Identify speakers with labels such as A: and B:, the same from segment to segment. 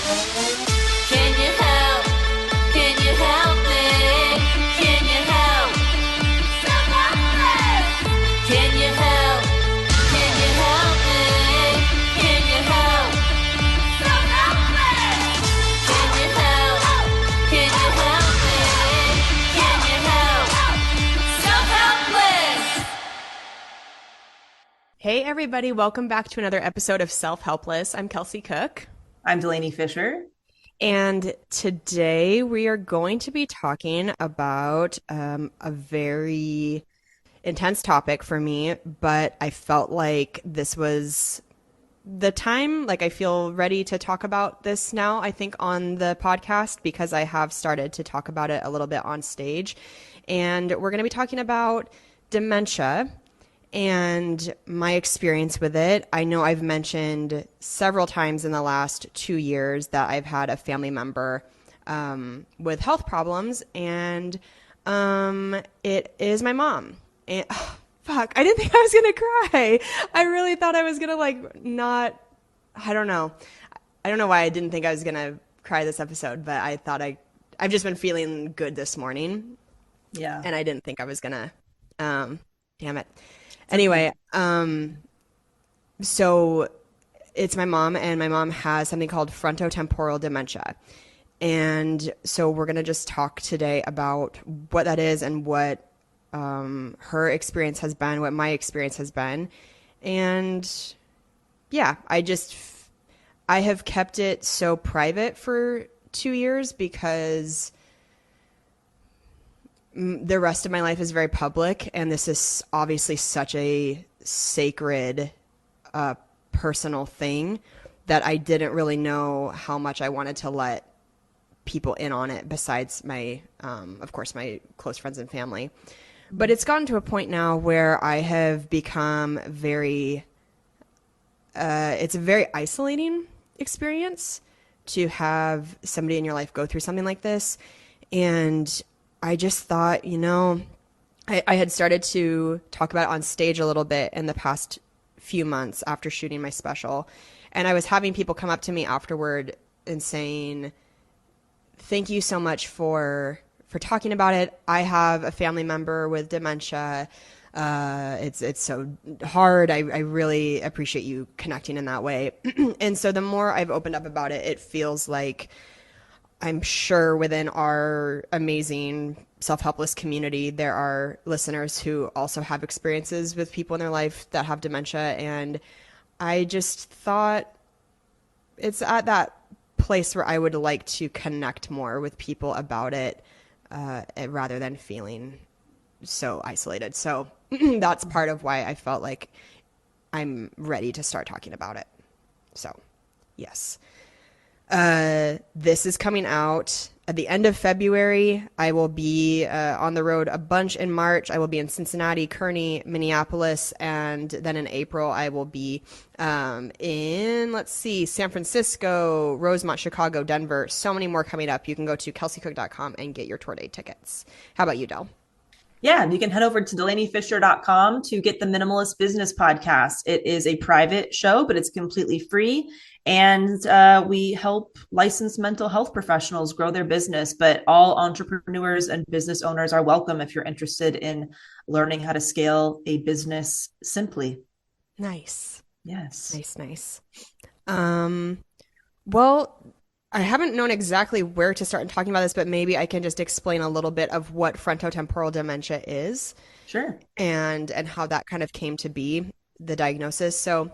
A: Can you help? Can you help me? Can you help? Self-Helpless! Can you help? Can you help me? Can you help? Self-Helpless! Can you help? Can you help me? Can you help? Self-Helpless!
B: Hey, everybody, welcome back to another episode of Self-Helpless. I'm Kelsey Cook,
C: I'm Delanie Fisher.
B: and today we are going to be talking about a very intense topic for me, but I felt like this was the time. Like, I feel ready to talk about this now, I think, on the podcast because I have started to talk about it a little bit on stage. And we're going to be talking about dementia and my experience with it. I know I've mentioned several times in the last 2 years that I've had a family member with health problems, and it is my mom. And fuck, I didn't think I was gonna cry. I really thought I was gonna like not. I don't know. I don't know why I didn't think I was gonna cry this episode, but I thought I've just been feeling good this morning,
C: Yeah.
B: and I didn't think I was gonna. Damn it.
C: It's okay.
B: Anyway, so it's my mom, and my mom has something called frontotemporal dementia. And so we're going to just talk today about what that is and what her experience has been, what my experience has been. And yeah, I have kept it so private for 2 years because the rest of my life is very public, and this is obviously such a sacred, personal thing that I didn't really know how much I wanted to let people in on it besides my, of course, my close friends and family. But it's gotten to a point now where I have become it's a very isolating experience to have somebody in your life go through something like this. And I just thought, I had started to talk about it on stage a little bit in the past few months after shooting my special. And I was having people come up to me afterward and saying, thank you so much for talking about it. I have a family member with dementia. It's so hard. I really appreciate you connecting in that way. And so the more I've opened up about it, it feels like I'm sure within our amazing self-helpless community, there are listeners who also have experiences with people in their life that have dementia. And I just thought it's at that place where I would like to connect more with people about it, rather than feeling so isolated. So that's part of why I felt like I'm ready to start talking about it. So, yes. This is coming out at the end of February. I will be on the road a bunch in March. I will be in Cincinnati, Kearney, Minneapolis, and then in April I will be in, let's see, San Francisco, Rosemont, Chicago, Denver. So many more coming up. You can go to kelseycook.com and get your tour day tickets. How about you, Del?
C: Yeah, and you can head over to delaniefisher.com to get the Minimalist Business Podcast. It is a private show, but it's completely free. And we help licensed mental health professionals grow their business, but all entrepreneurs and business owners are welcome if you're interested in learning how to scale a business simply.
B: Nice.
C: Yes.
B: Nice, nice. Well, I haven't known exactly where to start in talking about this, but maybe I can just explain a little bit of what frontotemporal dementia is
C: Sure.
B: and how that kind of came to be, the diagnosis. So,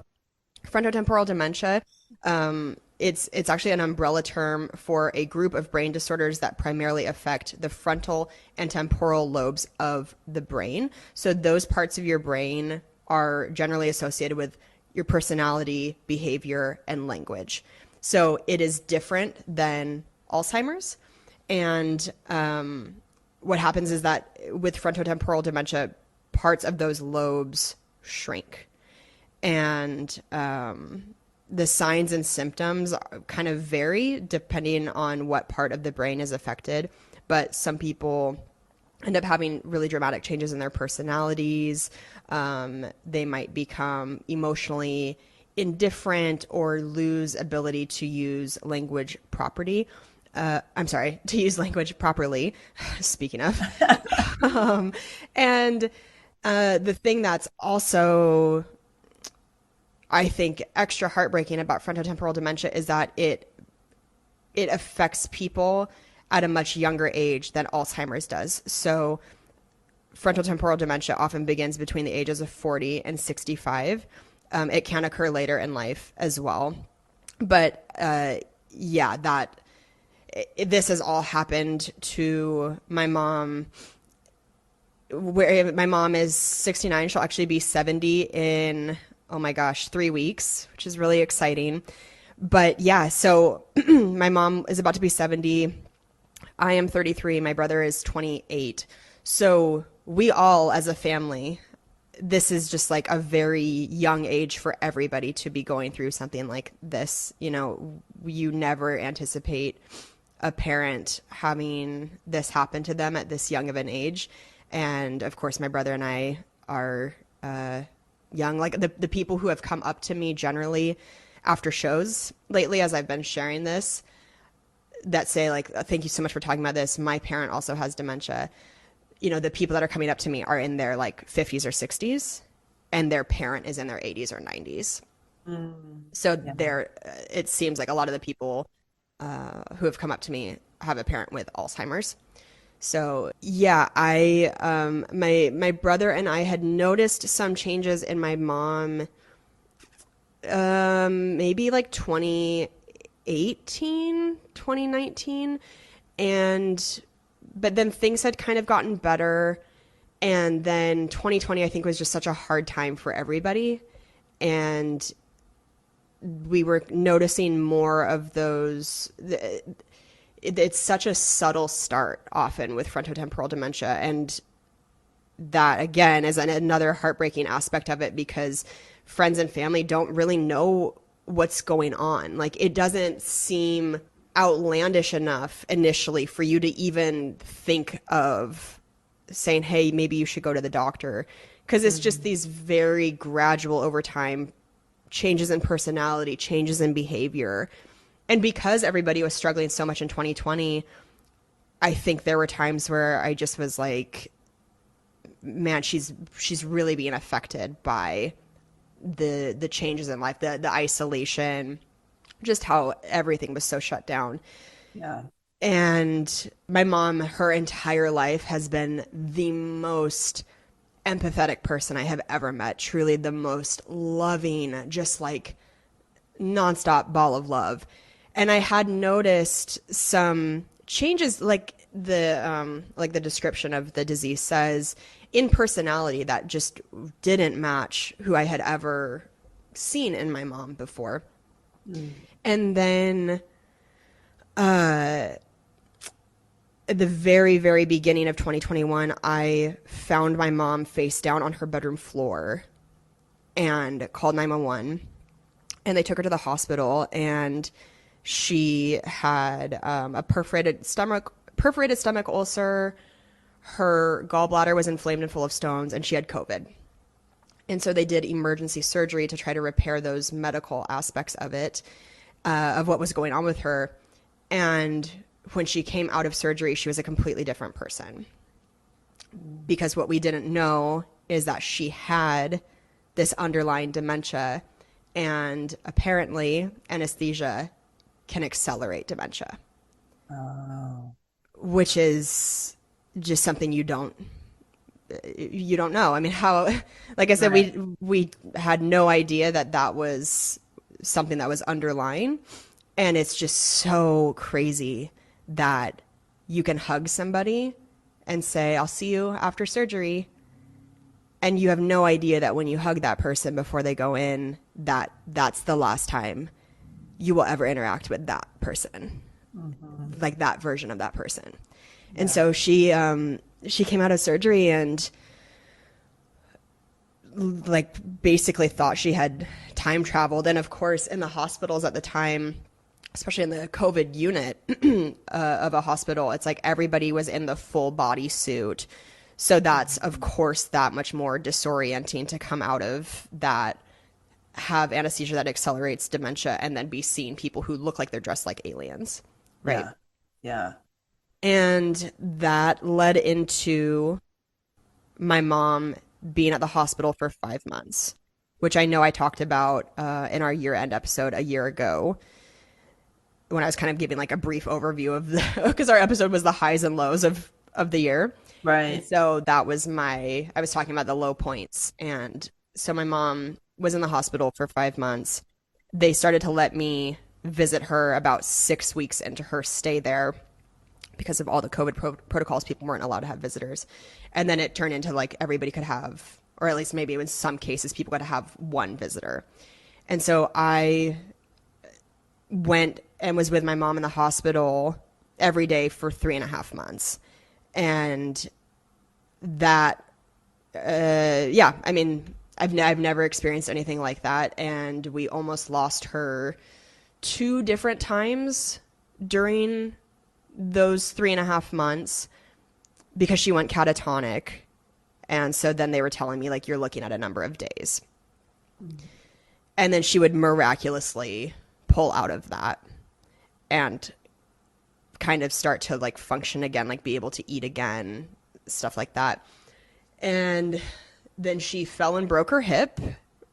B: frontotemporal dementia, it's actually an umbrella term for a group of brain disorders that primarily affect the frontal and temporal lobes of the brain. So those parts of your brain are generally associated with your personality, behavior, and language. So it is different than Alzheimer's. And what happens is that with frontotemporal dementia, parts of those lobes shrink. And the signs and symptoms kind of vary depending on what part of the brain is affected. But some people end up having really dramatic changes in their personalities. They might become emotionally indifferent or lose ability to use language property. To use language properly, speaking of. And the thing that's also, I think, extra heartbreaking about frontotemporal dementia is that it affects people at a much younger age than Alzheimer's does. So frontotemporal dementia often begins between the ages of 40 and 65. It can occur later in life as well. But this has all happened to my mom, where my mom is 69. She'll actually be 70 in, oh my gosh, 3 weeks, which is really exciting. But yeah, so my mom is about to be 70. I am 33. My brother is 28. So we all, as a family, this is just like a very young age for everybody to be going through something like this. You know, you never anticipate a parent having this happen to them at this young of an age. And of course, my brother and I are young. Like the people who have come up to me generally after shows lately, as I've been sharing this, that say like, thank you so much for talking about this. My parent also has dementia. You know, the people that are coming up to me are in their like 50s or 60s, and their parent is in their 80s or 90s. So it seems like a lot of the people who have come up to me have a parent with Alzheimer's. So yeah, my brother and I had noticed some changes in my mom, maybe like 2018, 2019. But then things had kind of gotten better. And then 2020, I think, was just such a hard time for everybody. And we were noticing more of those. It's such a subtle start often with frontotemporal dementia. And that, again, is another heartbreaking aspect of it, because friends and family don't really know what's going on. Like, it doesn't seem outlandish enough initially for you to even think of saying, hey, maybe you should go to the doctor. Because it's just these very gradual over time changes in personality, changes in behavior. And because everybody was struggling so much in 2020, I think there were times where I just was like, man, she's really being affected by the changes in life, the isolation, just how everything was so shut down.
C: Yeah.
B: And my mom, her entire life, has been the most empathetic person I have ever met. Truly the most loving, just like nonstop ball of love. And I had noticed some changes, like the description of the disease says, in personality that just didn't match who I had ever seen in my mom before. And then at the very, very beginning of 2021, I found my mom face down on her bedroom floor and called 911. And they took her to the hospital, and she had a perforated stomach ulcer. Her gallbladder was inflamed and full of stones, and she had COVID. And so they did emergency surgery to try to repair those medical aspects of it, of what was going on with her. And when she came out of surgery, she was a completely different person. Because what we didn't know is that she had this underlying dementia, and apparently anesthesia can accelerate dementia.
C: Oh.
B: Which is just something you don't know. I mean, how, like I said,
C: Right.
B: we had no idea that was something that was underlying. And it's just so crazy that you can hug somebody and say, I'll see you after surgery. And you have no idea that when you hug that person before they go in, that's the last time you will ever interact with that person, like that version of that person. Yeah. And so she came out of surgery and like basically thought she had time traveled. And of course, in the hospitals at the time, especially in the COVID unit of a hospital, it's like everybody was in the full body suit. So that's, of course, that much more disorienting to come out of that have anesthesia that accelerates dementia and then be seeing people who look like they're dressed like aliens, right?
C: Yeah. Yeah.
B: And that led into my mom being at the hospital for 5 months, which I know I talked about in our year end episode a year ago when I was kind of giving like a brief overview of the, because our episode was the highs and lows of the year. And
C: Right.
B: so that was I was talking about the low points. And so my mom was in the hospital for 5 months. They started to let me visit her about 6 weeks into her stay there because of all the COVID protocols. People weren't allowed to have visitors. And then it turned into like everybody could have, or at least maybe in some cases, people got to have one visitor. And so I went and was with my mom in the hospital every day for 3.5 months. And that, yeah, I mean, I've never experienced anything like that. And we almost lost her 2 different times during those 3.5 months because she went catatonic. And so then they were telling me, like, you're looking at a number of days. And then she would miraculously pull out of that and kind of start to like function again, like be able to eat again, stuff like that. And then she fell and broke her hip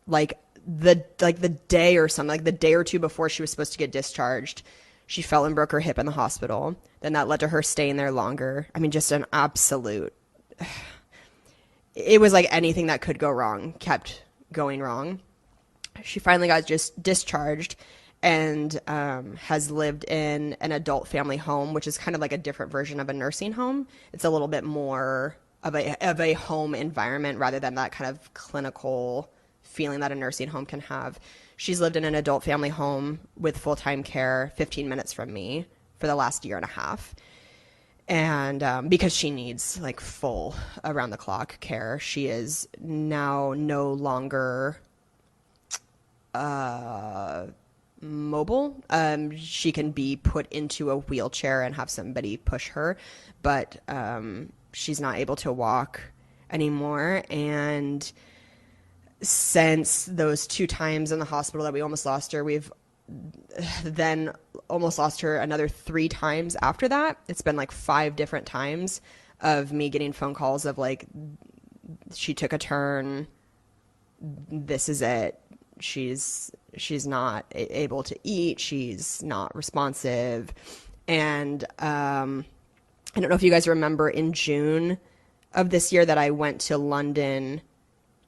B: the day or something, like the day or two before she was supposed to get discharged. She fell and broke her hip in the hospital. Then that led to her staying there longer. I mean, just an absolute, it was like anything that could go wrong kept going wrong. She finally got just discharged and has lived in an adult family home, which is kind of like a different version of a nursing home. It's a little bit more of a home environment rather than that kind of clinical feeling that a nursing home can have. She's lived in an adult family home with full-time care 15 minutes from me for the last year and a half. And because she needs like full around the clock care, she is now no longer mobile. She can be put into a wheelchair and have somebody push her, but she's not able to walk anymore. And since those 2 times in the hospital that we almost lost her, we've then almost lost her another 3 times after that. It's been like 5 different times of me getting phone calls of like, she took a turn, this is it. She's not able to eat. She's not responsive. And I don't know if you guys remember in June of this year that I went to London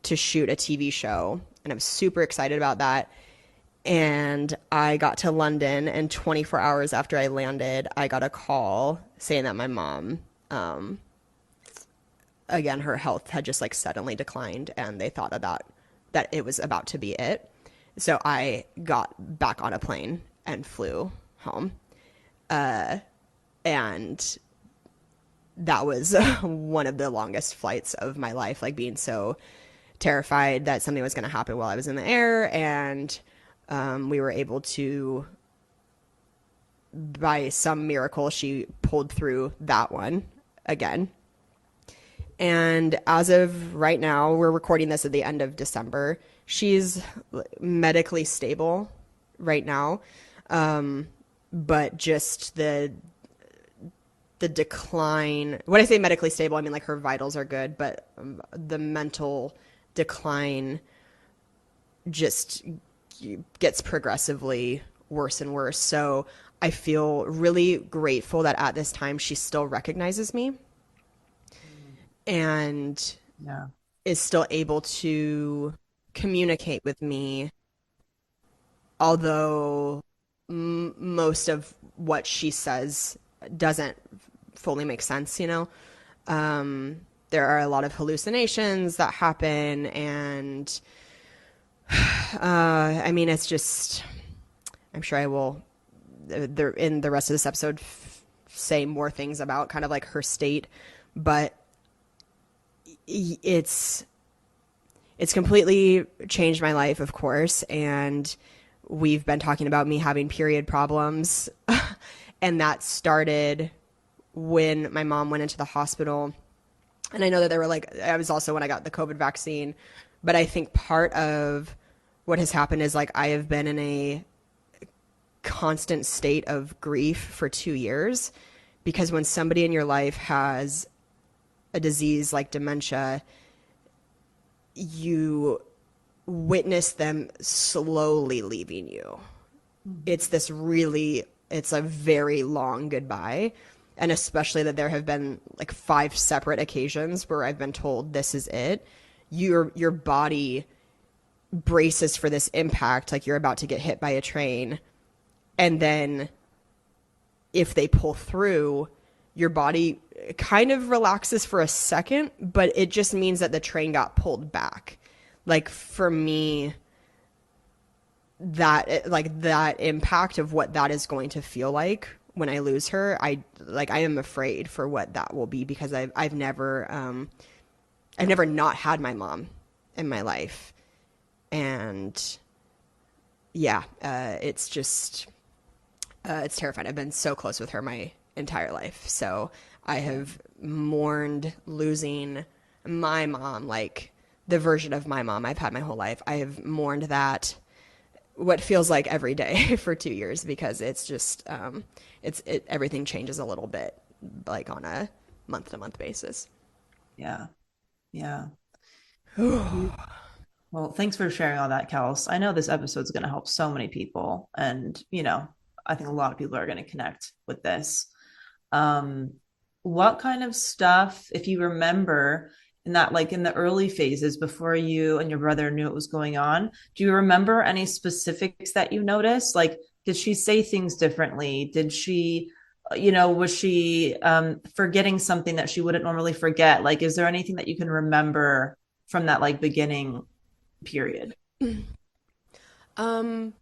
B: to shoot a TV show. And I was super excited about that. And I got to London, and 24 hours after I landed, I got a call saying that my mom, again, her health had just like suddenly declined, and they thought that it was about to be it. So I got back on a plane and flew home. And that was one of the longest flights of my life, like being so terrified that something was going to happen while I was in the air. And we were able to, by some miracle, she pulled through that one again. And as of right now, we're recording this at the end of December. She's medically stable right now. But just the decline, when I say medically stable, I mean like her vitals are good, but the mental decline just gets progressively worse and worse. So I feel really grateful that at this time she still recognizes me and
C: Yeah.
B: is still able to communicate with me, although most of what she says doesn't fully make sense, you know? There are a lot of hallucinations that happen, and I mean, it's just, I'm sure I will, in the rest of this episode, say more things about kind of like her state, but it's completely changed my life, of course, and we've been talking about me having period problems, and that started when my mom went into the hospital. And I know that there were like, I was also when I got the COVID vaccine, but I think part of what has happened is like I have been in a constant state of grief for 2 years because when somebody in your life has a disease like dementia, you witness them slowly leaving you. It's this really, it's a very long goodbye. And especially that there have been like 5 separate occasions where I've been told this is it. Your body braces for this impact, like you're about to get hit by a train. And then if they pull through, your body kind of relaxes for a second, but it just means that the train got pulled back. Like for me, that impact of what that is going to feel like when I lose her, I am afraid for what that will be because I've never not had my mom in my life. And yeah, it's just it's terrifying. I've been so close with her my entire life. So I have mourned losing my mom, like the version of my mom I've had my whole life. I have mourned that what feels like every day for 2 years because it's just everything changes a little bit like on a month to month basis.
C: Yeah. Yeah. Well, thanks for sharing all that, Kels. I know this episode's going to help so many people. And, I think a lot of people are going to connect with this. Um, what kind of stuff, if you remember in that, like in the early phases before you and your brother knew what was going on, do you remember any specifics that you noticed? Like, did she say things differently? Did she, was she forgetting something that she wouldn't normally forget? Like, is there anything that you can remember from that like beginning period?
B: Um,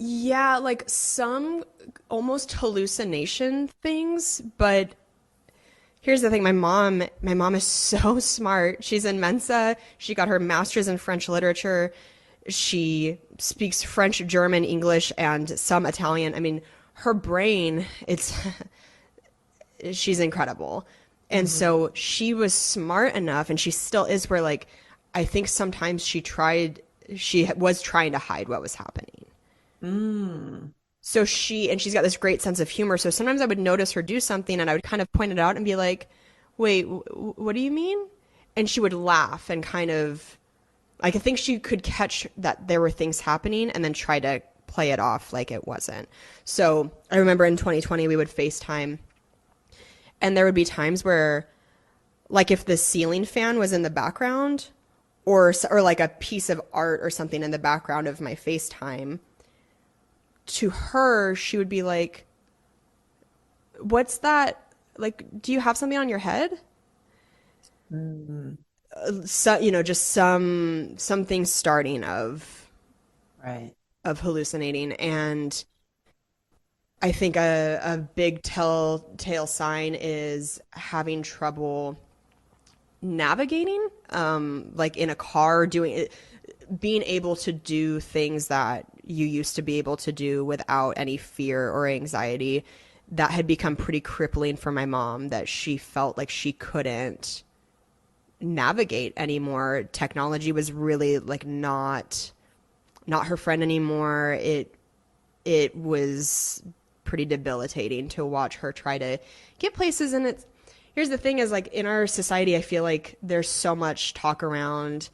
B: yeah, like some almost hallucination things, but here's the thing, my mom is so smart. She's in Mensa. She got her master's in French literature. She speaks French, German, English, and some Italian. I mean, her brain, it's she's incredible. And
C: Mm-hmm.
B: so she was smart enough and she still is where like I think sometimes she was trying to hide what was happening.
C: Mm.
B: So she's got this great sense of humor. So sometimes I would notice her do something and I would kind of point it out and be like, wait, what do you mean? And she would laugh and kind of, like, I think she could catch that there were things happening and then try to play it off like it wasn't. So I remember in 2020, we would FaceTime and there would be times where, like, if the ceiling fan was in the background or like a piece of art or something in the background of my FaceTime, to her, she would be like, what's that? Like, do you have something on your head?
C: Mm.
B: So, just something starting
C: Right.
B: of hallucinating. And I think a big telltale sign is having trouble navigating, like in a car, being able to do things that you used to be able to do without any fear or anxiety. That had become pretty crippling for my mom, that she felt like she couldn't navigate anymore. Technology was really like not her friend anymore. It was pretty debilitating to watch her try to get places. And it's here's the thing is like in our society, I feel like there's so much talk around,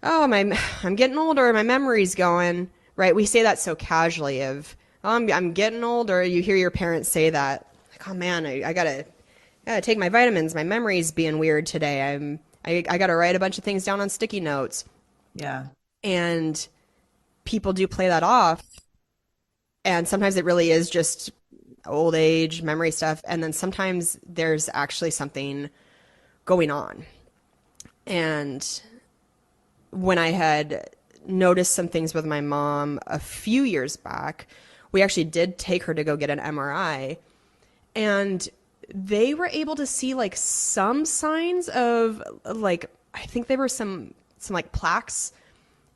B: oh, I'm getting older, my memory's going, right? We say that so casually of, oh, I'm getting older. You hear your parents say that, like, oh man, I gotta take my vitamins. My memory's being weird today. I gotta write a bunch of things down on sticky notes.
C: Yeah.
B: And people do play that off. And sometimes it really is just old age, memory stuff. And then sometimes there's actually something going on. And when I had noticed some things with my mom a few years back, we actually did take her to go get an MRI. And they were able to see like some signs of like, I think there were some like plaques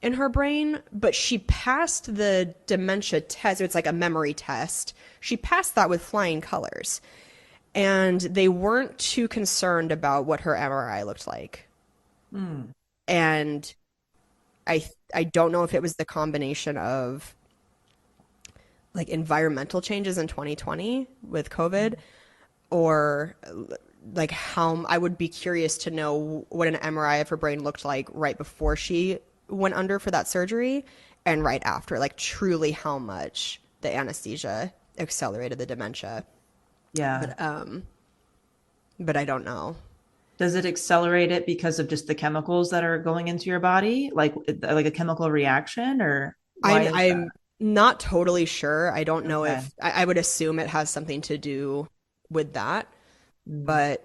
B: in her brain, but she passed the dementia test. It's like a memory test. She passed that with flying colors. And they weren't too concerned about what her MRI looked like.
C: Mm.
B: And I I don't know if it was the combination of like environmental changes in 2020 with COVID, or like how I would be curious to know what an MRI of her brain looked like right before she went under for that surgery and right after, like truly how much the anesthesia accelerated the dementia.
C: Yeah.
B: But I don't know.
C: Does it accelerate it because of just the chemicals that are going into your body, like a chemical reaction, or why
B: I'm
C: is that?
B: I'm not totally sure. I don't know
C: Okay.
B: if I would assume it has something to do with that,
C: Mm,
B: but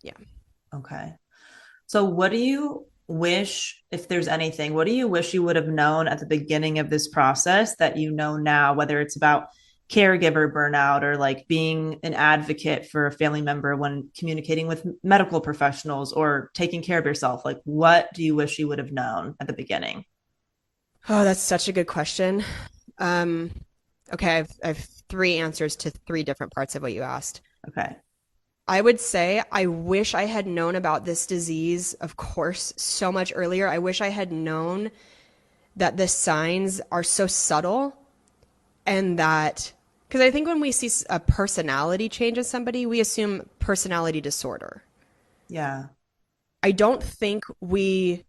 B: yeah.
C: okay. So, what do you wish, if there's anything, what do you wish you would have known at the beginning of this process that you know now, whether it's about caregiver burnout or like being an advocate for a family member when communicating with medical professionals or taking care of yourself? Like, what do you wish you would have known at the beginning?
B: Oh, that's such a good question. Um, okay, I have three answers to three different parts of what you asked.
C: Okay.
B: I would say I wish I had known about this disease, of course, so much earlier. I wish I had known that the signs are so subtle and that, because I think when we see a personality change in somebody, we assume personality disorder.
C: Yeah.
B: I don't think we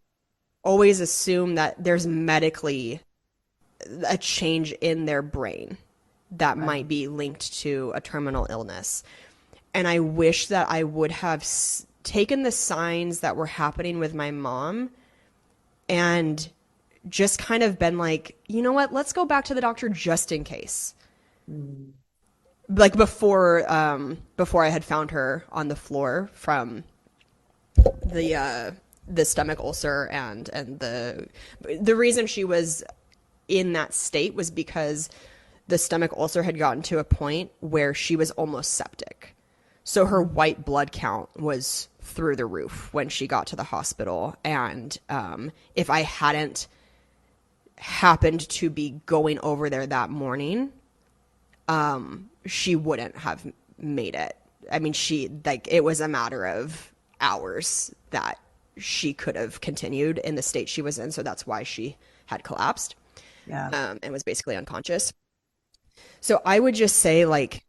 B: always assume that there's medically a change in their brain that
C: Right.
B: might be linked to a terminal illness. And I wish that I would have taken the signs that were happening with my mom and just kind of been like, you know what, let's go back to the doctor just in case.
C: Mm.
B: Like before I had found her on the floor from the stomach ulcer, and the reason she was in that state was because the stomach ulcer had gotten to a point where she was almost septic. So her white blood count was through the roof when she got to the hospital. And if I hadn't happened to be going over there that morning, she wouldn't have made it. I mean, it was a matter of hours that she could have continued in the state she was in. So that's why she had collapsed,
C: Yeah.
B: and was basically unconscious. So I would just say, like,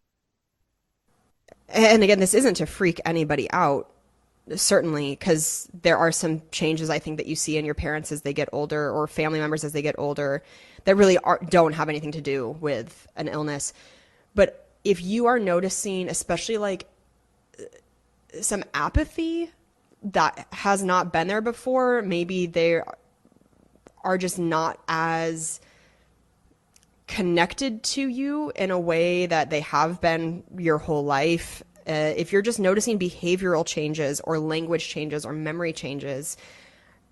B: and again, this isn't to freak anybody out, certainly, because there are some changes I think that you see in your parents as they get older, or family members as they get older, that really don't have anything to do with an illness. But if you are noticing, especially like some apathy that has not been there before, maybe they are just not as connected to you in a way that they have been your whole life. If you're just noticing behavioral changes or language changes or memory changes,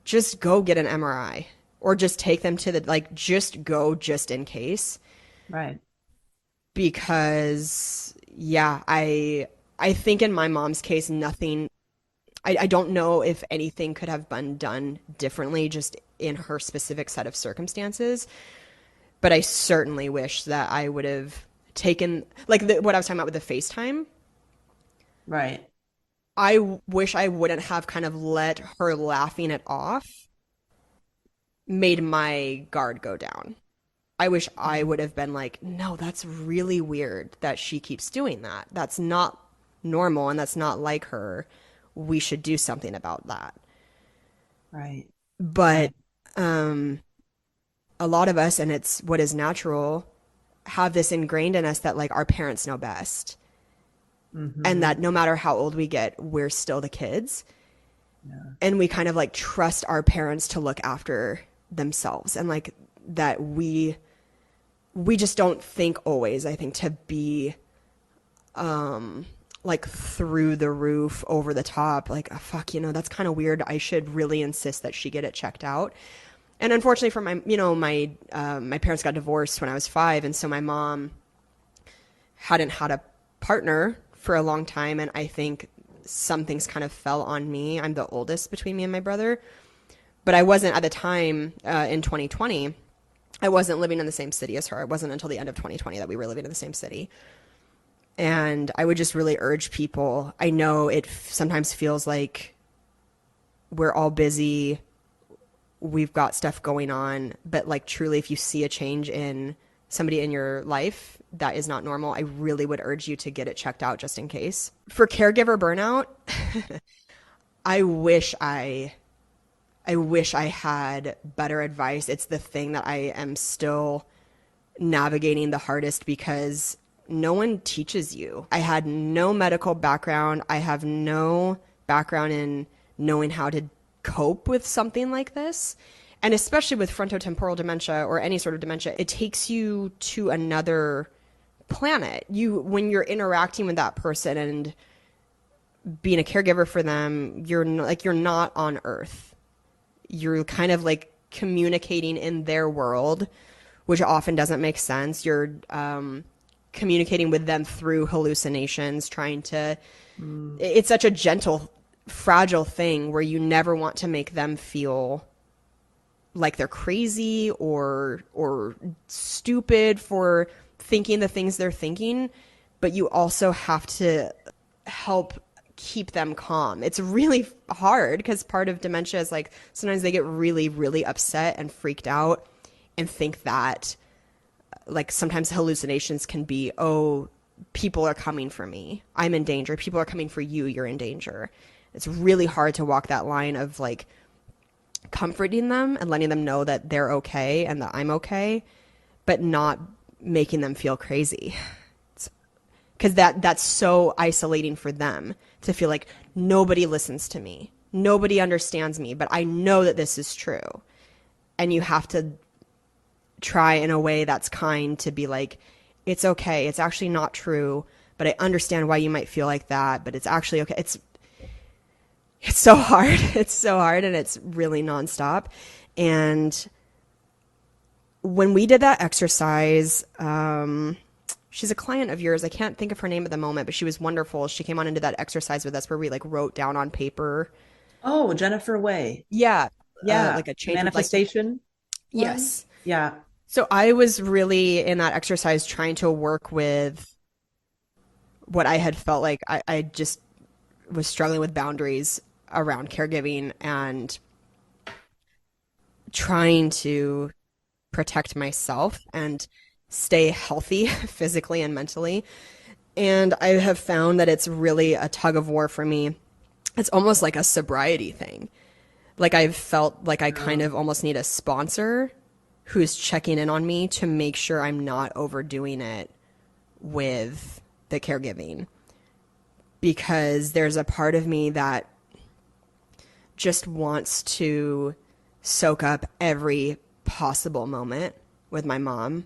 B: just go get an MRI, or just take them to just go just in case.
C: Right.
B: Because yeah, I think in my mom's case, nothing, I don't know if anything could have been done differently just in her specific set of circumstances. But I certainly wish that I would have taken, like what I was talking about with the FaceTime.
C: Right.
B: I wish I wouldn't have kind of let her laughing it off made my guard go down. I wish I would have been like, no, that's really weird that she keeps doing that. That's not normal and that's not like her. We should do something about that.
C: Right.
B: But
C: Right.
B: um, a lot of us, and it's what is natural, have this ingrained in us that like our parents know best. And
C: Hmm.
B: that no matter how old we get, we're still the kids.
C: Yeah.
B: And we kind of like trust our parents to look after themselves. And like that we just don't think always, I think, to be like through the roof, over the top, like, oh, fuck, that's kind of weird. I should really insist that she get it checked out. And unfortunately for my parents got divorced when I was 5, and so my mom hadn't had a partner for a long time, and I think some things kind of fell on me. I'm the oldest between me and my brother, but I wasn't at the time, in 2020. I wasn't living in the same city as her. It wasn't until the end of 2020 that we were living in the same city. And I would just really urge people. I know it sometimes feels like we're all busy we've got stuff going on, but like truly, if you see a change in somebody in your life that is not normal, I really would urge you to get it checked out just in case. For caregiver burnout, I wish I had better advice. It's the thing that I am still navigating the hardest because no one teaches you. I had no medical background. I have no background in knowing how to cope with something like this. And especially with frontotemporal dementia or any sort of dementia, it takes you to another planet. When you're interacting with that person and being a caregiver for them, you're not on Earth. You're kind of like communicating in their world, which often doesn't make sense. You're communicating with them through hallucinations, it's such a gentle, fragile thing where you never want to make them feel like they're crazy or stupid for thinking the things they're thinking, but you also have to help keep them calm. It's really hard because part of dementia is like sometimes they get really, really upset and freaked out and think that like sometimes hallucinations can be, oh, people are coming for me. I'm in danger. People are coming for you. You're in danger. It's really hard to walk that line of like comforting them and letting them know that they're okay and that I'm okay, but not making them feel crazy. Because that's so isolating for them to feel like nobody listens to me. Nobody understands me, but I know that this is true. And you have to try in a way that's kind to be like, it's okay. It's actually not true, but I understand why you might feel like that, but it's actually okay. It's so hard. It's so hard and it's really nonstop. And when we did that exercise, she's a client of yours. I can't think of her name at the moment, but she was wonderful. She came on and did that exercise with us where we like wrote down on paper.
C: Oh, Jennifer Way.
B: Yeah.
C: Yeah.
B: Like a change.
C: Manifestation.
B: Yes.
C: Yeah.
B: So I was really in that exercise trying to work with what I had felt like I just was struggling with boundaries around caregiving and trying to protect myself and stay healthy physically and mentally. And I have found that it's really a tug of war for me. It's almost like a sobriety thing. Like I've felt like I kind of almost need a sponsor who's checking in on me to make sure I'm not overdoing it with the caregiving. Because there's a part of me that just wants to soak up every possible moment with my mom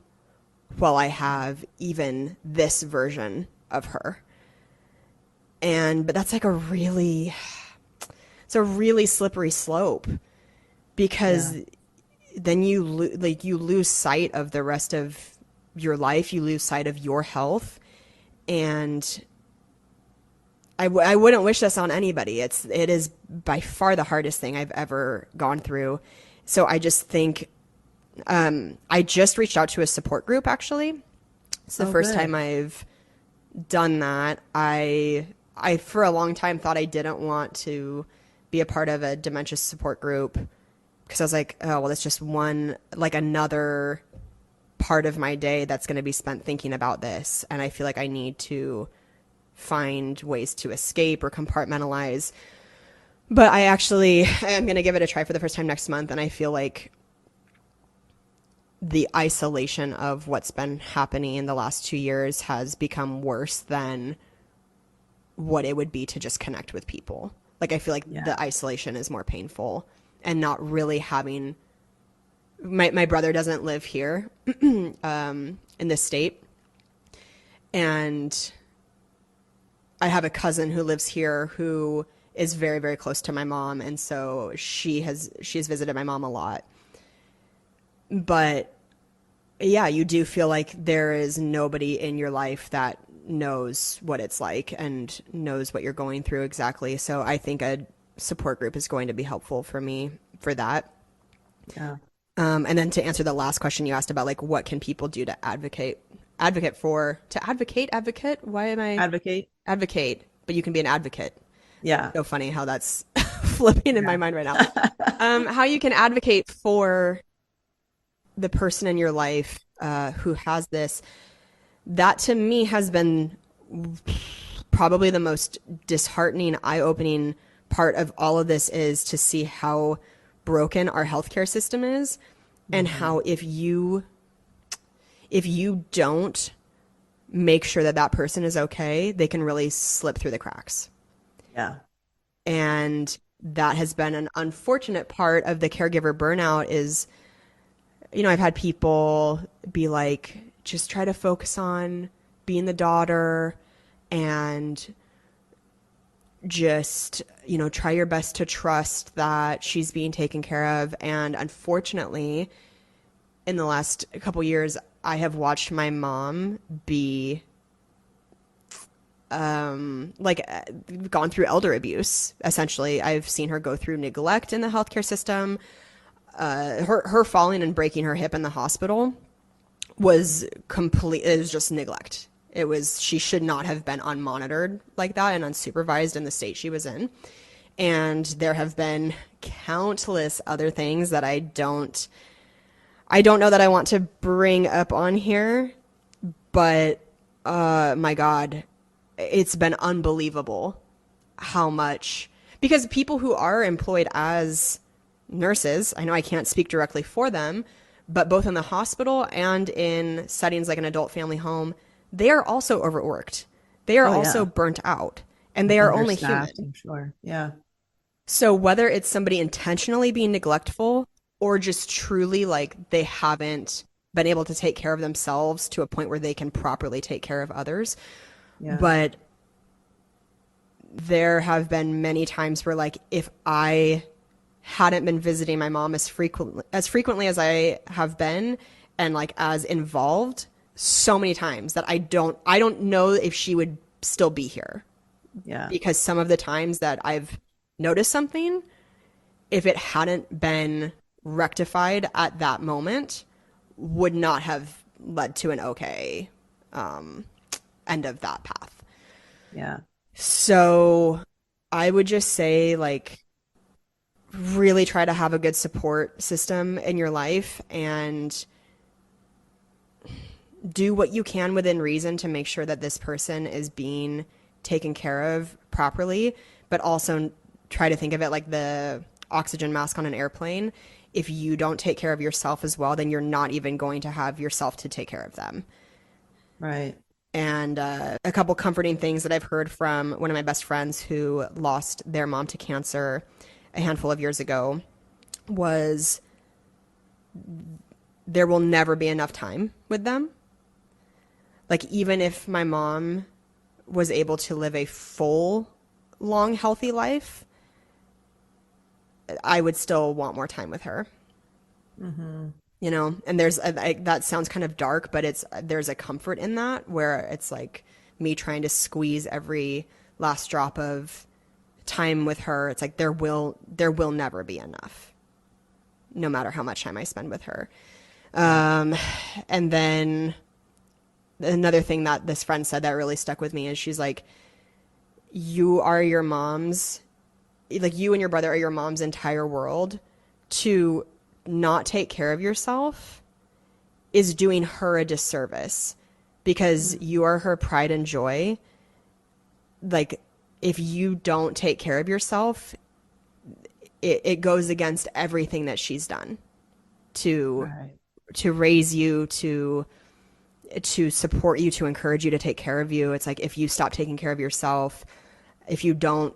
B: while I have even this version of her. But that's like it's a really slippery slope because then you lose sight of the rest of your life. You lose sight of your health. And I wouldn't wish this on anybody. It is by far the hardest thing I've ever gone through. So I just think, I just reached out to a support group, actually. It's the first time I've done that. I for a long time thought I didn't want to be a part of a dementia support group because I was like, oh, well, that's just another part of my day that's going to be spent thinking about this. And I feel like I need to find ways to escape or compartmentalize. But I actually am going to give it a try for the first time next month. And I feel like the isolation of what's been happening in the last 2 years has become worse than what it would be to just connect with people. Like, I feel like the isolation is more painful and not really having, my brother doesn't live here, in this state. And I have a cousin who lives here who is very, very close to my mom. And so she's visited my mom a lot. But yeah, you do feel like there is nobody in your life that knows what it's like and knows what you're going through exactly. So I think a support group is going to be helpful for me for that.
C: Yeah.
B: And then to answer the last question you asked about, like, what can people do to advocate? Why am I
C: Advocate?
B: advocate, but you can be an advocate.
C: Yeah.
B: So funny how that's flipping in my mind right now. How you can advocate for the person in your life who has this. That to me has been probably the most disheartening, eye-opening part of all of this, is to see how broken our healthcare system is, and how if you don't make sure that that person is okay, they can really slip through the cracks.
C: Yeah.
B: And that has been an unfortunate part of the caregiver burnout is, I've had people be like, just try to focus on being the daughter and just, try your best to trust that she's being taken care of. And unfortunately, in the last couple years, I have watched my mom be gone through elder abuse. Essentially, I've seen her go through neglect in the healthcare system. Her falling and breaking her hip in the hospital was complete. It was just neglect. She should not have been unmonitored like that and unsupervised in the state she was in. And there have been countless other things that I don't know that I want to bring up on here, but my God, it's been unbelievable how much, because people who are employed as nurses, I know I can't speak directly for them, but both in the hospital and in settings like an adult family home, they are also overworked. They are also burnt out, and they are only human.
C: I'm sure. Yeah.
B: So whether it's somebody intentionally being neglectful or just truly like they haven't been able to take care of themselves to a point where they can properly take care of others.
C: Yeah.
B: But there have been many times where, like, if I hadn't been visiting my mom as frequently as I have been, and like as involved, so many times that I don't know if she would still be here.
C: Yeah.
B: Because some of the times that I've noticed something, if it hadn't been rectified at that moment, would not have led to an okay end of that path.
C: Yeah.
B: So I would just say, like, really try to have a good support system in your life and do what you can within reason to make sure that this person is being taken care of properly, but also try to think of it like the oxygen mask on an airplane. If you don't take care of yourself as well, then you're not even going to have yourself to take care of them.
C: Right.
B: And a couple comforting things that I've heard from one of my best friends who lost their mom to cancer a handful of years ago was there will never be enough time with them. Like, even if my mom was able to live a full, long, healthy life, I would still want more time with her.
C: Mm-hmm.
B: And that sounds kind of dark, but there's a comfort in that, where it's like me trying to squeeze every last drop of time with her. It's like there will never be enough, no matter how much time I spend with her. And then another thing that this friend said that really stuck with me is, she's like, you and your brother are your mom's entire world. To not take care of yourself is doing her a disservice, because you are her pride and joy. Like, if you don't take care of yourself, it goes against everything that she's done to raise you, to support you, to encourage you, to take care of you. It's like, if you stop taking care of yourself, if you don't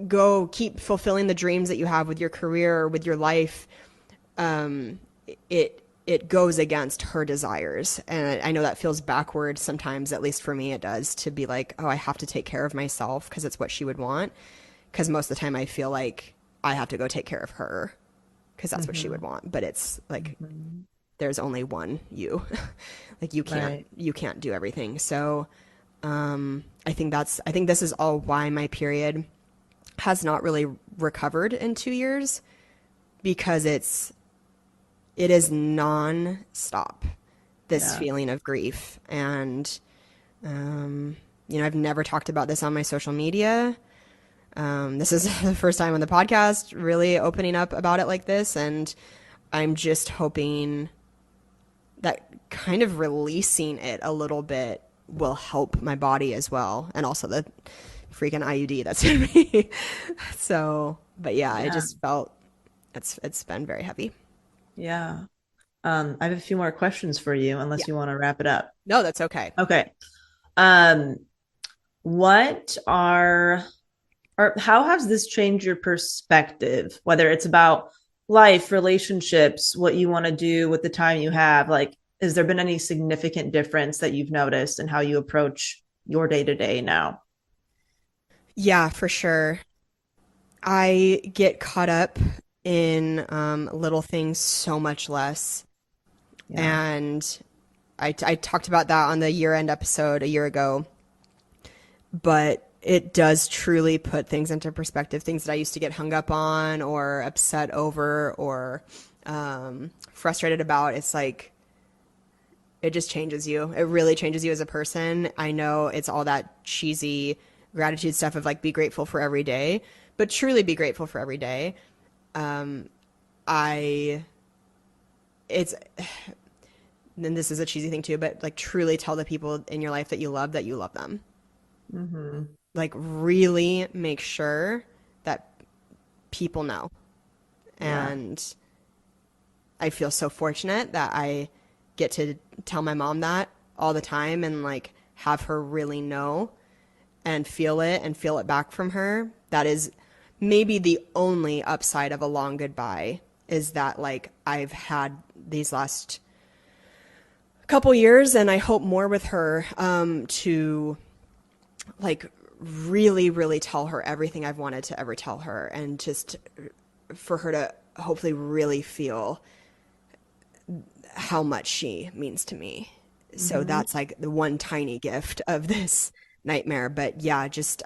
B: go keep fulfilling the dreams that you have with your career or with your life, it goes against her desires. And I know that feels backward sometimes, at least for me it does, to be like, oh, I have to take care of myself because it's what she would want. Because most of the time I feel like I have to go take care of her because that's what she would want. But it's like, there's only one you. Like, you can't do everything. So I think this is all why my period has not really recovered in 2 years, because it is non-stop, this feeling of grief. And I've never talked about this on my social media. This is the first time on the podcast really opening up about it like this, and I'm just hoping that kind of releasing it a little bit will help my body as well, and also the freaking IUD that's in me. So, but yeah, I
C: Yeah.
B: just felt it's been very heavy.
C: Yeah. I have a few more questions for you,
B: Yeah.
C: unless you want to wrap it up.
B: No, that's okay.
C: Okay. Um, what are or how has this changed your perspective, whether it's about life, relationships, what you want to do with the time you have? Like, has there been any significant difference that you've noticed in how you approach your day to day now?
B: Yeah, for sure. I get caught up in little things so much less.
C: Yeah.
B: And I talked about that on the year end episode a year ago, but it does truly put things into perspective. Things that I used to get hung up on or upset over or frustrated about. It's like, it just changes you. It really changes you as a person. I know it's all that cheesy gratitude stuff of like be grateful for every day, but truly be grateful for every day. I, it's, and this is a cheesy thing too, but like truly tell the people in your life that you love them.
C: Mm-hmm.
B: Like really make sure that people know.
C: Yeah.
B: And I feel so fortunate that I get to tell my mom that all the time and like have her really know and feel it back from her. That is maybe the only upside of a long goodbye is that like I've had these last couple years and I hope more with her to like really, really tell her everything I've wanted to ever tell her and just for her to hopefully really feel how much she means to me. So
C: Mm-hmm.
B: that's like the one tiny gift of this nightmare. But yeah, just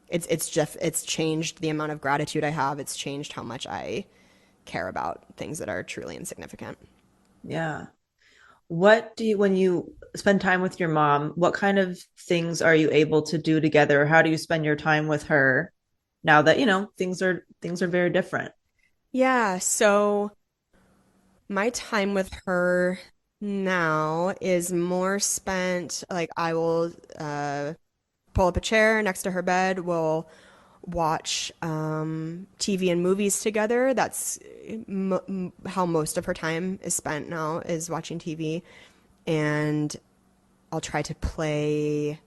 B: it's changed the amount of gratitude I have. It's changed how much I care about things that are truly insignificant.
C: Yeah. What do you, when you spend time with your mom, what kind of things are you able to do together? How do you spend your time with her now that, things are very different?
B: Yeah, so my time with her now is more spent like I will pull up a chair next to her bed. We'll watch TV and movies together. That's how most of her time is spent now is watching TV. And I'll try to play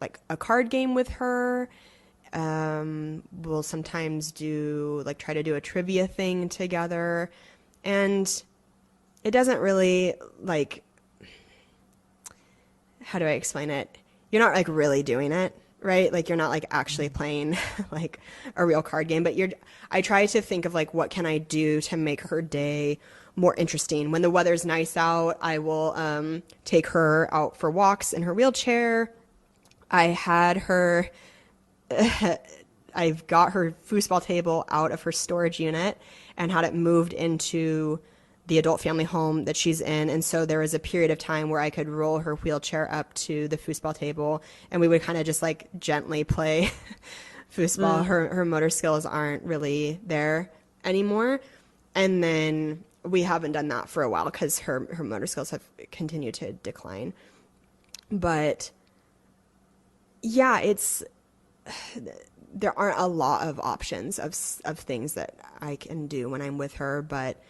B: like a card game with her. We'll sometimes do like try to do a trivia thing together. And it doesn't really like, how do I explain it? You're not like really doing it, right? Like you're not like actually playing like a real card game, but I try to think of like what can I do to make her day more interesting. When the weather's nice out, I will take her out for walks in her wheelchair. I had her I've got her foosball table out of her storage unit and had it moved into the adult family home that she's in. And so there was a period of time where I could roll her wheelchair up to the foosball table and we would kind of just like gently play foosball.
C: Mm,
B: Her motor skills aren't really there anymore. And then we haven't done that for a while because her motor skills have continued to decline. But yeah, it's there aren't a lot of options of things that I can do when I'm with her, but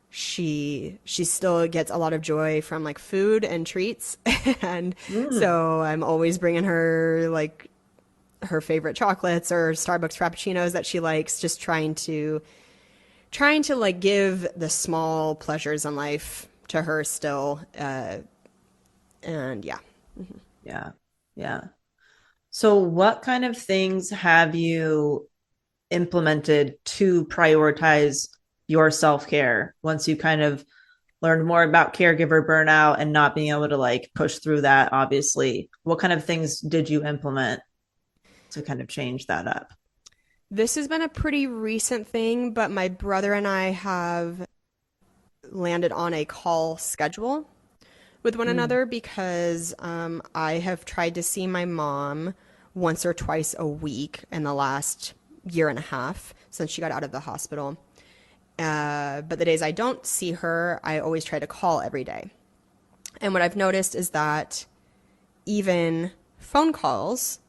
B: she still gets a lot of joy from like food and treats and
C: mm.
B: so I'm always bringing her like her favorite chocolates or Starbucks frappuccinos that she likes, just trying to like give the small pleasures in life to her still and yeah.
C: Yeah. Yeah. So, what kind of things have you implemented to prioritize your self care once you kind of learned more about caregiver burnout and not being able to like push through that? Obviously, what kind of things did you implement to kind of change that up?
B: This has been a pretty recent thing, but my brother and I have landed on a call schedule with one
C: Mm,
B: another because I have tried to see my mom once or twice a week in the last year and a half since she got out of the hospital. But the days I don't see her, I always try to call every day. And what I've noticed is that even phone calls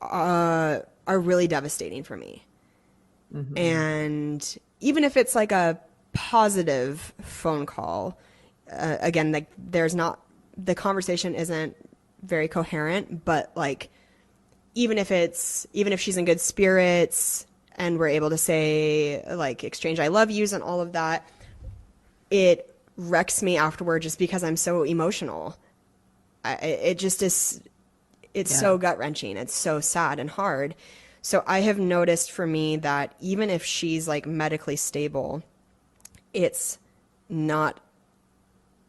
B: are really devastating for me.
C: Mm-hmm.
B: And even if it's like a positive phone call, again, like the conversation isn't very coherent, but like even if she's in good spirits and we're able to say like exchange I love yous and all of that, it wrecks me afterward just because I'm so emotional. It just is, it's so gut wrenching. It's so sad and hard. So I have noticed for me that even if she's like medically stable, it's not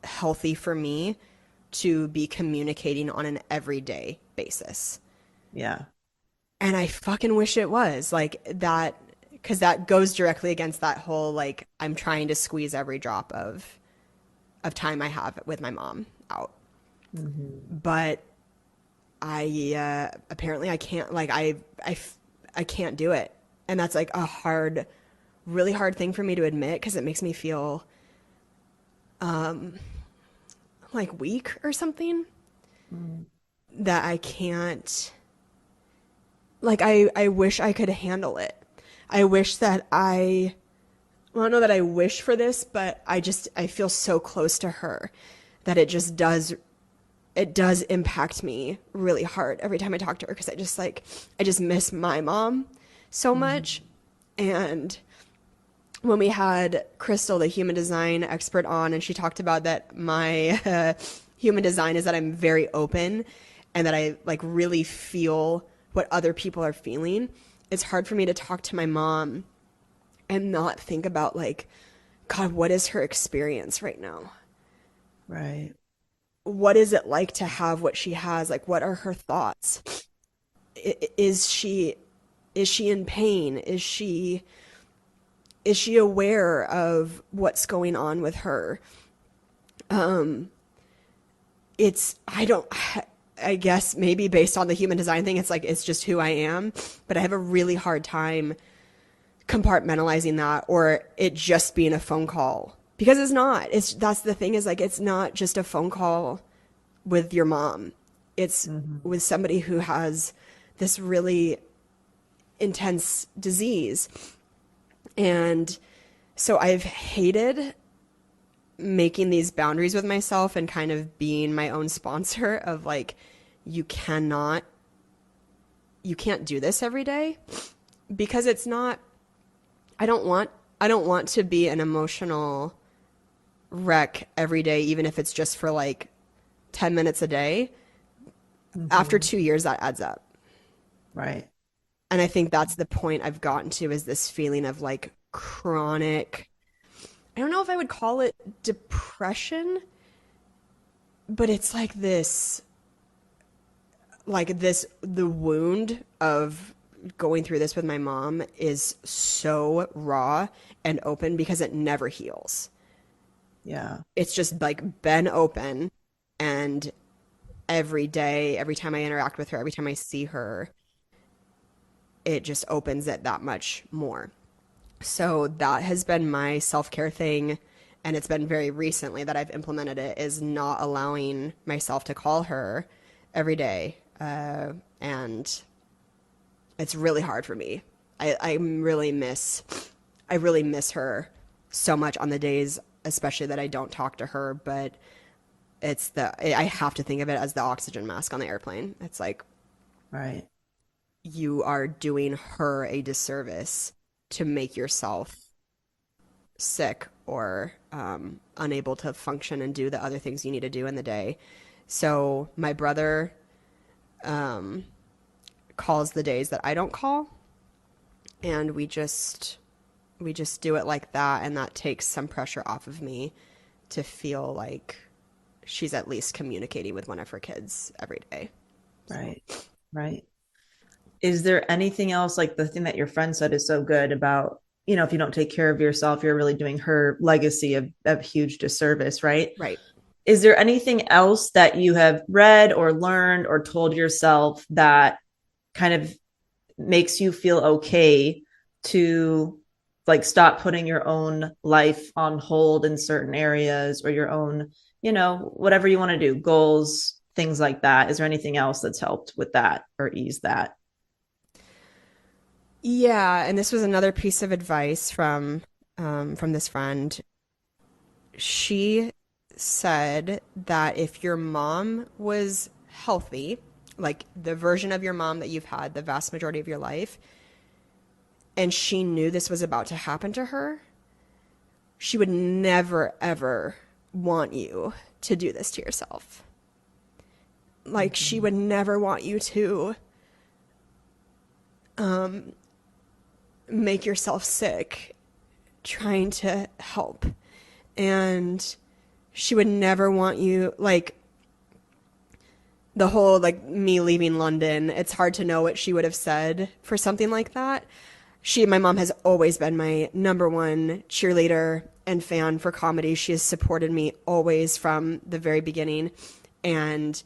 B: healthy for me to be communicating on an everyday basis.
C: Yeah.
B: And I fucking wish it was like that, because that goes directly against that whole like I'm trying to squeeze every drop of time I have with my mom out.
C: Mm-hmm.
B: But I apparently I can't, like I can't do it. And that's like a really hard thing for me to admit because it makes me feel like weak or something. That I can't, like I wish I could handle it. I wish that well, I don't know that I wish for this, but I feel so close to her that it does impact me really hard every time I talk to her because I just miss my mom so much. And when we had Crystal, the human design expert, on, and she talked about that my human design is that I'm very open and that I like really feel what other people are feeling. It's hard for me to talk to my mom and not think about like, God, what is her experience right now?
C: Right.
B: What is it like to have what she has? Like, what are her thoughts? Is she in pain? Is she aware of what's going on with her? I guess maybe based on the human design thing, it's like, it's just who I am, but I have a really hard time compartmentalizing that or it just being a phone call because it's not. That's the thing, is like, it's not just a phone call with your mom. It's with somebody who has this really intense disease. And so I've hated making these boundaries with myself and kind of being my own sponsor of like, you can't do this every day, because it's not, I don't want to be an emotional wreck every day, even if it's just for like 10 minutes a day. After 2 years, that adds up.
C: Right.
B: And I think that's the point I've gotten to, is this feeling of like chronic, I don't know if I would call it depression, but it's like the wound of going through this with my mom is so raw and open because it never heals.
C: Yeah.
B: It's just like been open, and every day, every time I interact with her, every time I see her, it just opens it that much more. So that has been my self-care thing, and it's been very recently that I've implemented it, is not allowing myself to call her every day. And it's really hard for me. I really miss her so much on the days, especially that I don't talk to her, but I have to think of it as the oxygen mask on the airplane. It's like,
C: Right.
B: you are doing her a disservice to make yourself sick or unable to function and do the other things you need to do in the day. So my brother calls the days that I don't call, and we just do it like that, and that takes some pressure off of me to feel like she's at least communicating with one of her kids every day.
C: Right. Right. Is there anything else, like the thing that your friend said is so good about, if you don't take care of yourself, you're really doing her legacy of huge disservice, right?
B: Right.
C: Is there anything else that you have read or learned or told yourself that kind of makes you feel okay to like stop putting your own life on hold in certain areas, or your own, whatever you want to do, goals, things like that? Is there anything else that's helped with that or ease that?
B: Yeah, and this was another piece of advice from this friend. She said that if your mom was healthy, like the version of your mom that you've had the vast majority of your life, and she knew this was about to happen to her, she would never, ever want you to do this to yourself. Like, she would never want you to make yourself sick trying to help. And she would never want you, like, the whole, like, me leaving London, it's hard to know what she would have said for something like that. My mom has always been my number one cheerleader and fan for comedy. She has supported me always from the very beginning. And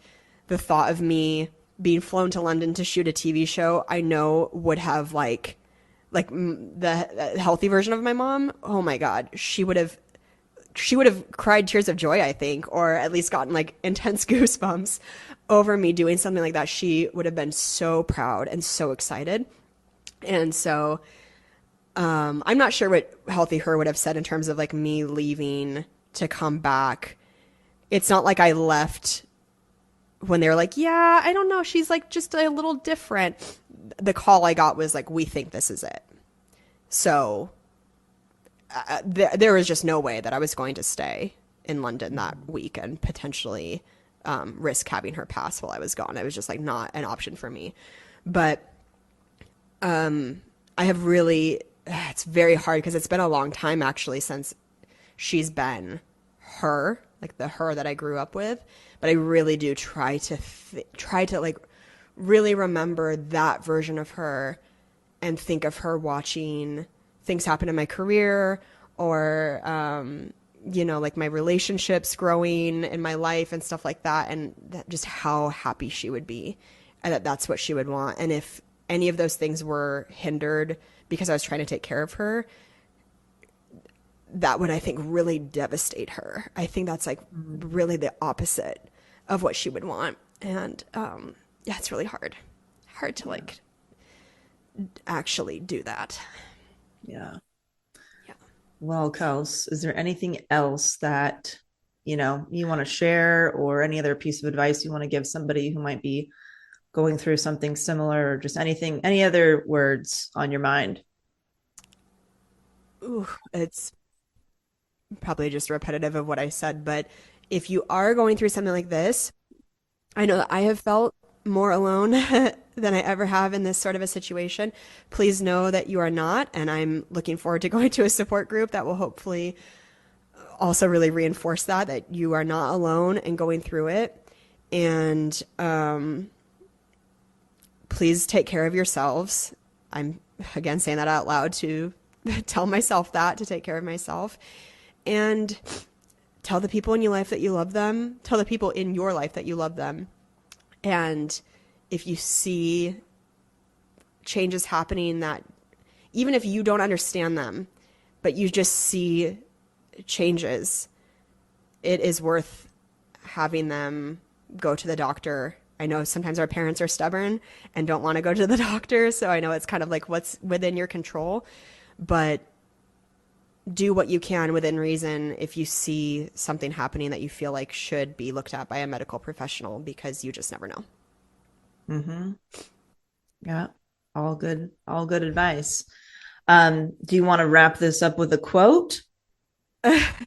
B: the thought of me being flown to London to shoot a TV show, I know would have the healthy version of my mom. Oh my God. She would have cried tears of joy, I think, or at least gotten like intense goosebumps over me doing something like that. She would have been so proud and so excited. And so I'm not sure what healthy her would have said in terms of like me leaving to come back. It's not like I left when they were like, yeah, I don't know, she's like just a little different. The call I got was like, we think this is it. So there was just no way that I was going to stay in London that week and potentially risk having her pass while I was gone. It was just like not an option for me. But I have really, it's very hard because it's been a long time actually since she's been her, like the her that I grew up with. But I really do try to like really remember that version of her and think of her watching things happen in my career or, like my relationships growing in my life and stuff like that. And just how happy she would be and that's what she would want. And if any of those things were hindered because I was trying to take care of her, that would, I think, really devastate her. I think that's like really the opposite of what she would want. And yeah, it's really hard to like actually do that.
C: Yeah.
B: Yeah.
C: Well, Kels, is there anything else that, you want to share, or any other piece of advice you want to give somebody who might be going through something similar, or just anything, any other words on your mind?
B: Ooh, it's probably just repetitive of what I said, but if you are going through something like this, I know that I have felt more alone than I ever have in this sort of a situation. Please know that you are not, and I'm looking forward to going to a support group that will hopefully also really reinforce that you are not alone and going through it. And please take care of yourselves. I'm again saying that out loud to tell myself that, to take care of myself. And tell the people in your life that you love them. Tell the people in your life that you love them. And if you see changes happening that, even if you don't understand them, but you just see changes, it is worth having them go to the doctor. I know sometimes our parents are stubborn and don't want to go to the doctor, so I know it's kind of like what's within your control, but do what you can within reason if you see something happening that you feel like should be looked at by a medical professional, because you just never know.
C: Mm-hmm. Yeah. All good advice. Do you want to wrap this up with a quote?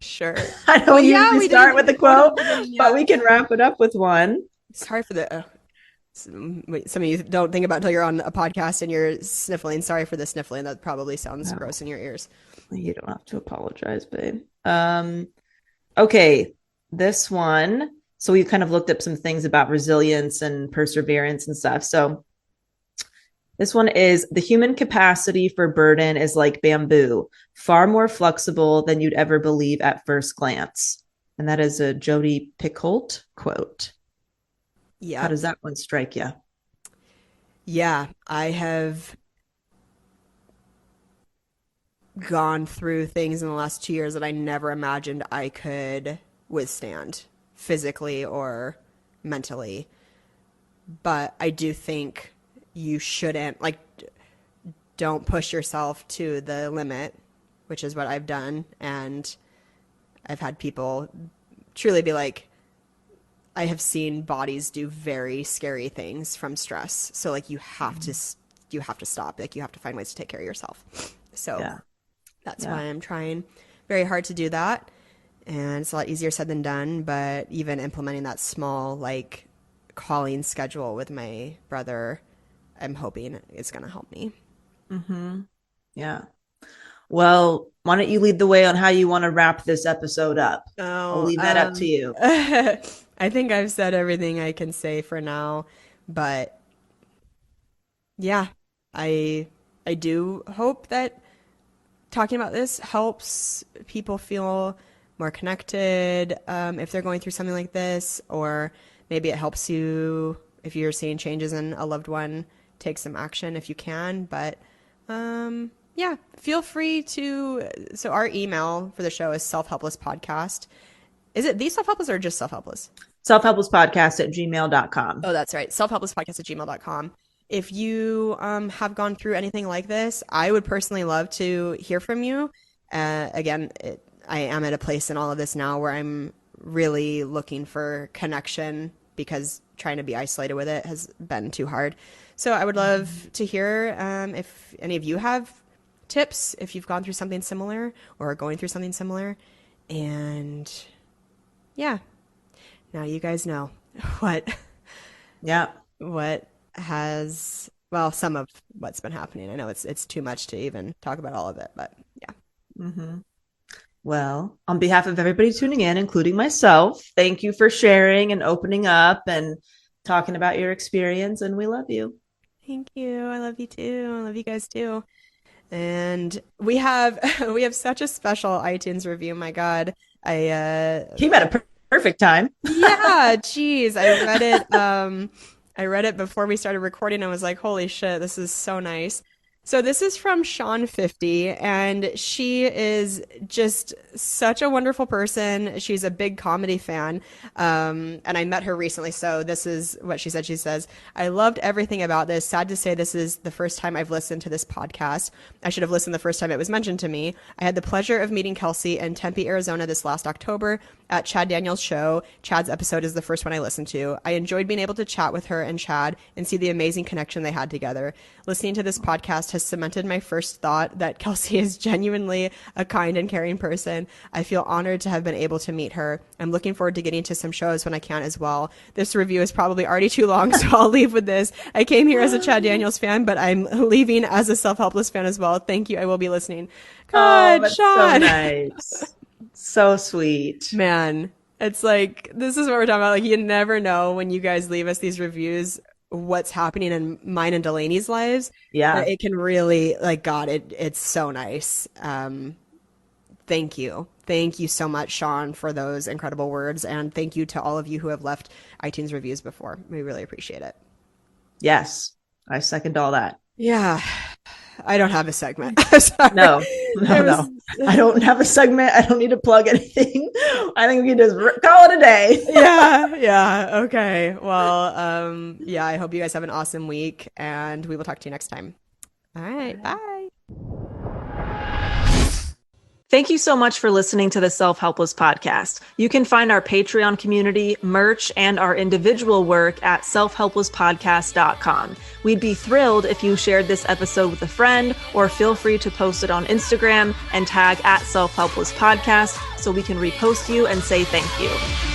B: Sure.
C: I know we usually start with a quote,
B: Yeah.
C: but we can wrap it up with one.
B: Sorry for the. Wait, some of you don't think about it until you're on a podcast and you're sniffling. Sorry for the sniffling. That probably sounds gross in your ears.
C: You don't have to apologize, babe. Okay, this one. So we kind of looked up some things about resilience and perseverance and stuff. So this one is: the human capacity for burden is like bamboo, far more flexible than you'd ever believe at first glance. And that is a Jodi Picoult quote.
B: Yeah.
C: How does that one strike you?
B: Yeah, I have gone through things in the last 2 years that I never imagined I could withstand physically or mentally. But I do think you shouldn't, like, don't push yourself to the limit, which is what I've done. And I've had people truly be like, I have seen bodies do very scary things from stress. So like you have to stop. Like you have to find ways to take care of yourself. So
C: Yeah.
B: that's
C: Yeah.
B: why I'm trying very hard to do that. And it's a lot easier said than done, but even implementing that small like calling schedule with my brother, I'm hoping it's going to help me.
C: Yeah. Well, why don't you lead the way on how you want to wrap this episode up? I'll
B: Oh,
C: leave that up to you.
B: I think I've said everything I can say for now, but yeah, I I do hope that talking about this helps people feel more connected if they're going through something like this, or maybe it helps you if you're seeing changes in a loved one, take some action if you can. But yeah, feel free to. So our email for the show is Self-Helpless Podcast. Is it the Self-Helpless or just Self-Helpless?
C: Selfhelplesspodcast@gmail.com.
B: Oh, that's right. Selfhelplesspodcast@gmail.com. If you have gone through anything like this, I would personally love to hear from you. Again, I am at a place in all of this now where I'm really looking for connection because trying to be isolated with it has been too hard. So I would love to hear if any of you have tips, if you've gone through something similar or are going through something similar. And yeah, now you guys know what
C: Yeah.
B: what has well some of what's been happening. I know it's too much to even talk about all of it, but yeah.
C: Well, on behalf of everybody tuning in, including myself, thank you for sharing and opening up and talking about your experience. And we love you.
B: Thank you. I love you too. I love you guys too. And we have we have such a special iTunes review. My God.
C: Came at a perfect time.
B: Yeah, geez. I read it before we started recording and was like, holy shit, this is so nice. So this is from Sean50, and she is just such a wonderful person. She's a big comedy fan. And I met her recently, so this is what she said. She says, I loved everything about this. Sad to say this is the first time I've listened to this podcast. I should have listened the first time it was mentioned to me. I had the pleasure of meeting Kelsey in Tempe, Arizona this last October at Chad Daniels' show. Chad's episode is the first one I listened to. I enjoyed being able to chat with her and Chad and see the amazing connection they had together. Listening to this podcast has cemented my first thought that Kelsey is genuinely a kind and caring person. I feel honored to have been able to meet her. I'm looking forward to getting to some shows when I can as well. This review is probably already too long, so I'll leave with this. I came here as a Chad Daniels fan, but I'm leaving as a Self-Helpless fan as well. Thank you. I will be listening. God,
C: that's
B: Sean.
C: so nice. So sweet.
B: Man, it's like, this is what we're talking about. Like, you never know when you guys leave us these reviews what's happening in mine and Delanie's lives.
C: Yeah.
B: It can really, like, God, it's so nice. Thank you. Thank you so much, Sean, for those incredible words. And thank you to all of you who have left iTunes reviews before. We really appreciate it.
C: Yes. I second all that.
B: Yeah. I don't have a segment. Sorry.
C: No.
B: It was-
C: I don't have a segment. I don't need to plug anything. I think we can just call it a day.
B: Yeah. Okay. Well, yeah, I hope you guys have an awesome week and we will talk to you next time. All right. Bye.
C: Thank you so much for listening to the Self-Helpless podcast. You can find our Patreon community, merch, and our individual work at selfhelplesspodcast.com. We'd be thrilled if you shared this episode with a friend, or feel free to post it on Instagram and tag at Self-Helpless Podcast so we can repost you and say thank you.